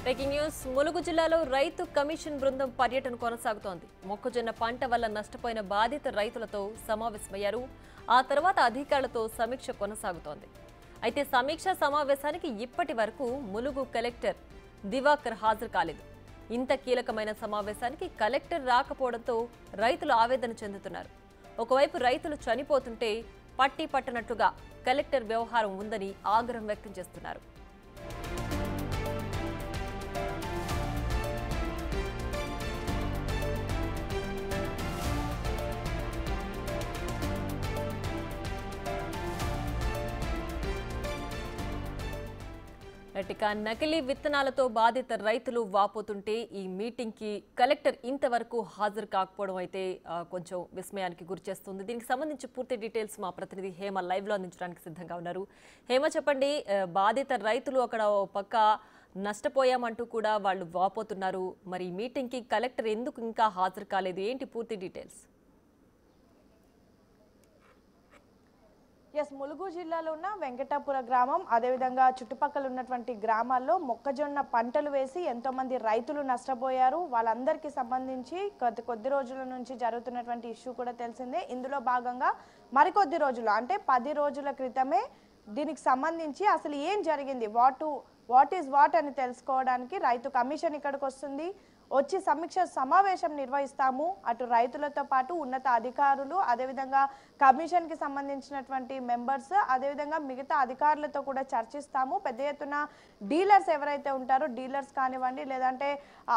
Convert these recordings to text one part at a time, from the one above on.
Breaking news Mulugu జిల్లాలో రైతు commission బృందం పర్యటన కొనసాగుతోంది. మొక్కజొన్న పంట వల్ల నష్టపోయిన బాధిత రైతులతో సమావేశమయ్యారు. ఆ తర్వాత అధికారులతో సమీక్ష కొనసాగుతోంది. అయితే సమీక్ష సమావేశానికి ఇప్పటి వరకు ములుగు కలెక్టర్ దివాకర్ హాజరు కాలేదు. ఇంత కీలకమైన సమావేశానికి కలెక్టర్ రాకపోవడంతో రైతులు ఆవేదన చెందుతున్నారు. ఒకవైపు రైతులు చనిపోతుంటే పట్టి పట్టనట్లుగా కలెక్టర్ వ్యవహారం ఉందని ఆగ్రహం వ్యక్తం చేస్తున్నారు. నకిలీ విత్తనాలతో బాధిత రైతులు వాపోతుంటే ఈ మీటింగ్ కి కలెక్టర్ ఇంతవరకు హాజరు కాకపోవడం అయితే కొంచెం విస్మయానికి గురిచేస్తుంది. దీనికి సంబంధించి పూర్తి డీటెయిల్స్ మా ప్రతినిధి హేమ లైవ్ లో అందించడానికి సిద్ధంగా ఉన్నారు. హేమ, చెప్పండి, బాధిత రైతులు అక్కడ పక్క నష్టపోయామంటూ కూడా వాళ్ళు వాపోతున్నారు. మరి ఈ మీటింగ్ కి కలెక్టర్ ఎందుకు ఇంకా హాజరు కాలేదు? ఏంటి పూర్తి డీటెయిల్స్? ములుగు జిల్లాలో ఉన్న వెంకటాపుర గ్రామం అదేవిధంగా చుట్టుపక్కల ఉన్నటువంటి గ్రామాల్లో మొక్కజొన్న పంటలు వేసి ఎంతో మంది రైతులు నష్టపోయారు. వాళ్ళందరికీ సంబంధించి కొద్ది రోజుల నుంచి జరుగుతున్నటువంటి ఇష్యూ కూడా తెలిసిందే. ఇందులో భాగంగా మరికొద్ది రోజులు అంటే 10 రోజుల క్రితమే దీనికి సంబంధించి అసలు ఏం జరిగింది, వాట్ ఈజ్ వాట్ అని తెలుసుకోవడానికి రైతు కమిషన్ ఇక్కడికి వస్తుంది. వచ్చి సమీక్ష సమావేశం నిర్వహిస్తాము. అటు రైతులతో పాటు ఉన్నత అధికారులు, అదేవిధంగా కమిషన్కి సంబంధించినటువంటి మెంబర్స్, అదేవిధంగా మిగతా అధికారులతో కూడా చర్చిస్తాము. పెద్ద ఎత్తున డీలర్స్ ఎవరైతే ఉంటారో, డీలర్స్ కానివ్వండి లేదంటే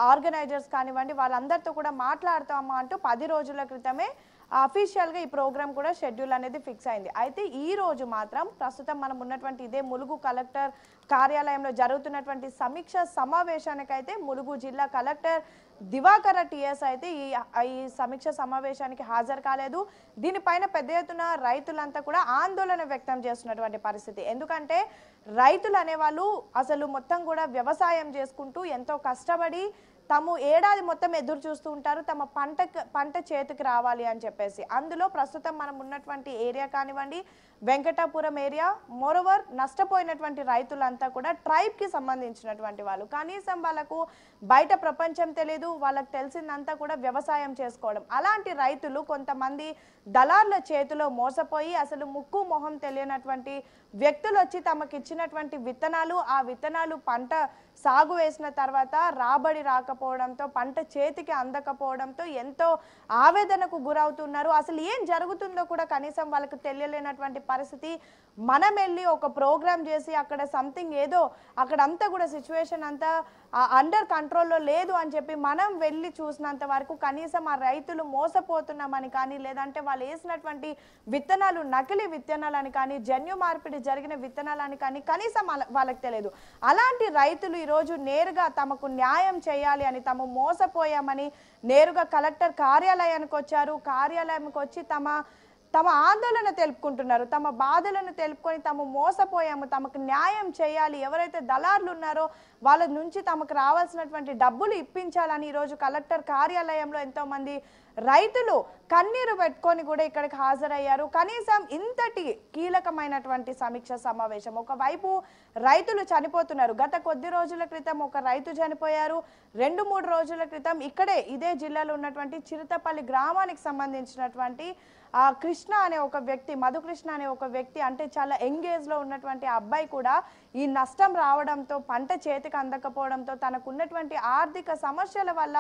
ఆర్గనైజర్స్ కానివ్వండి, వాళ్ళందరితో కూడా మాట్లాడతాము అంటూ 10 రోజుల క్రితమే అఫీషియల్గా ఈ ప్రోగ్రామ్ కూడా షెడ్యూల్ అనేది ఫిక్స్ అయింది. అయితే ఈ రోజు మాత్రం ప్రస్తుతం మనం ఉన్నటువంటి ఇదే ములుగు కలెక్టర్ కార్యాలయంలో జరుగుతున్నటువంటి సమీక్ష సమావేశానికైతే ములుగు జిల్లా కలెక్టర్ దివాకర టిఎస్ అయితే ఈ సమీక్ష సమావేశానికి హాజరు కాలేదు. దీనిపైన పెద్ద ఎత్తున రైతులంతా కూడా ఆందోళన వ్యక్తం చేస్తున్నటువంటి పరిస్థితి. ఎందుకంటే రైతులు అనేవాళ్ళు అసలు మొత్తం కూడా వ్యవసాయం చేసుకుంటూ ఎంతో కష్టపడి తాము ఏడాది మొత్తం ఎదురు చూస్తూ ఉంటారు తమ పంట చేతికి రావాలి అని చెప్పేసి. అందులో ప్రస్తుతం మనం ఉన్నటువంటి ఏరియా కానివ్వండి, వెంకటాపురం ఏరియా, మోరోవర్ నష్టపోయినటువంటి రైతులంతా కూడా ట్రైబ్కి సంబంధించినటువంటి వాళ్ళు. కనీసం వాళ్ళకు బయట ప్రపంచం తెలియదు, వాళ్ళకి తెలిసిందంతా కూడా వ్యవసాయం చేసుకోవడం. అలాంటి రైతులు కొంతమంది దళార్ల చేతిలో మోసపోయి అసలు ముక్కు మొహం తెలియనటువంటి వ్యక్తులు వచ్చి తమకు ఇచ్చినటువంటి విత్తనాలు, ఆ విత్తనాలు పంట సాగు వేసిన తర్వాత రాబడి రాకపోవడంతో, పంట చేతికి అందకపోవడంతో ఎంతో ఆవేదనకు గురవుతున్నారు. అసలు ఏం జరుగుతుందో కూడా కనీసం వాళ్ళకు తెలియలేనటువంటి పరిస్థితి. మనం వెళ్ళి ఒక ప్రోగ్రామ్ చేసి అక్కడ సంథింగ్ ఏదో అక్కడంతా కూడా సిచ్యువేషన్ అంతా అండర్ కంట్రోల్లో లేదు అని చెప్పి మనం వెళ్ళి చూసినంత వరకు కనీసం ఆ రైతులు మోసపోతున్నామని కానీ, లేదంటే వాళ్ళు వేసినటువంటి విత్తనాలు నకిలీ విత్తనాలని కానీ, జన్యు మార్పిడి జరిగిన విత్తనాలని కానీ కనీసం వాళ్ళకి తెలియదు. అలాంటి రైతులు ఈరోజు నేరుగా తమకు న్యాయం చేయాలి అని, తాము మోసపోయామని నేరుగా కలెక్టర్ కార్యాలయానికి వచ్చారు. కార్యాలయానికి వచ్చి తమ ఆందోళన తెలుపుకుంటున్నారు. తమ బాధలను తెలుపుకొని తాము మోసపోయాము, తమకు న్యాయం చేయాలి, ఎవరైతే దళార్లు ఉన్నారో వాళ్ళ నుంచి తమకు రావాల్సినటువంటి డబ్బులు ఇప్పించాలని ఈరోజు కలెక్టర్ కార్యాలయంలో ఎంతో మంది రైతులు కన్నీరు పెట్టుకొని కూడా ఇక్కడికి హాజరయ్యారు. కనీసం ఇంతటి కీలకమైనటువంటి సమీక్ష సమావేశం. ఒకవైపు రైతులు చనిపోతున్నారు. గత కొద్ది రోజుల క్రితం ఒక రైతు చనిపోయారు. 2-3 రోజుల క్రితం ఇదే జిల్లాలో ఉన్నటువంటి చిరుతపల్లి గ్రామానికి సంబంధించినటువంటి కృష్ణ అనే ఒక వ్యక్తి, మధుకృష్ణ అనే ఒక వ్యక్తి, అంటే చాలా యంగేజ్ లో ఉన్నటువంటి అబ్బాయి కూడా ఈ నష్టం రావడంతో, పంట చేతికి అందకపోవడంతో, తనకున్నటువంటి ఆర్థిక సమస్యల వల్ల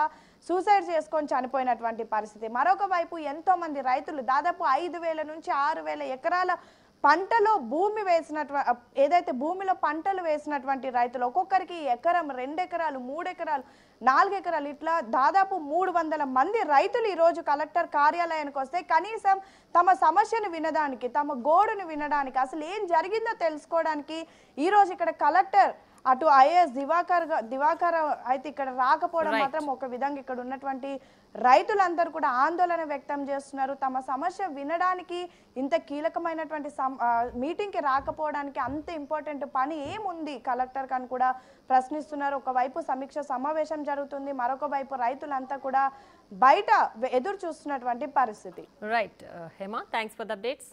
సూసైడ్ చేసుకొని చనిపోయినటువంటి పరిస్థితి. మరొక వైపు ఎంతో మంది రైతులు దాదాపు 5,000 నుంచి 6,000 ఎకరాల పంటలో ఏదైతే భూమిలో పంటలు వేసినటువంటి రైతులు ఒక్కొక్కరికి ఎకరం, 2 ఎకరాలు, 3 ఎకరాలు, 4 ఎకరాలు, ఇట్లా దాదాపు 300 మంది రైతులు ఈరోజు కలెక్టర్ కార్యాలయానికి వస్తే కనీసం తమ సమస్యను వినడానికి, తమ గోడును వినడానికి, అసలు ఏం జరిగిందో తెలుసుకోవడానికి ఈరోజు ఇక్కడ కలెక్టర్ అటు ఐఏఎస్ దివాకర్ అయితే ఇక్కడ రాకపోవడం మాత్రం ఒక విధంగా ఇక్కడ ఉన్నటువంటి రైతులందరూ కూడా ఆందోళన వ్యక్తం చేస్తున్నారు. తమ సమస్య వినడానికి, ఇంత కీలకమైనటువంటి మీటింగ్కి రాకపోవడానికి అంత ఇంపార్టెంట్ పని ఏముంది కలెక్టర్ అని కూడా ప్రశ్నిస్తున్నారు. ఒకవైపు సమీక్ష సమావేశం జరుగుతుంది, మరొక వైపు రైతులంతా కూడా బయట ఎదురు చూస్తున్నటువంటి పరిస్థితి. Right Hema, thanks for the updates.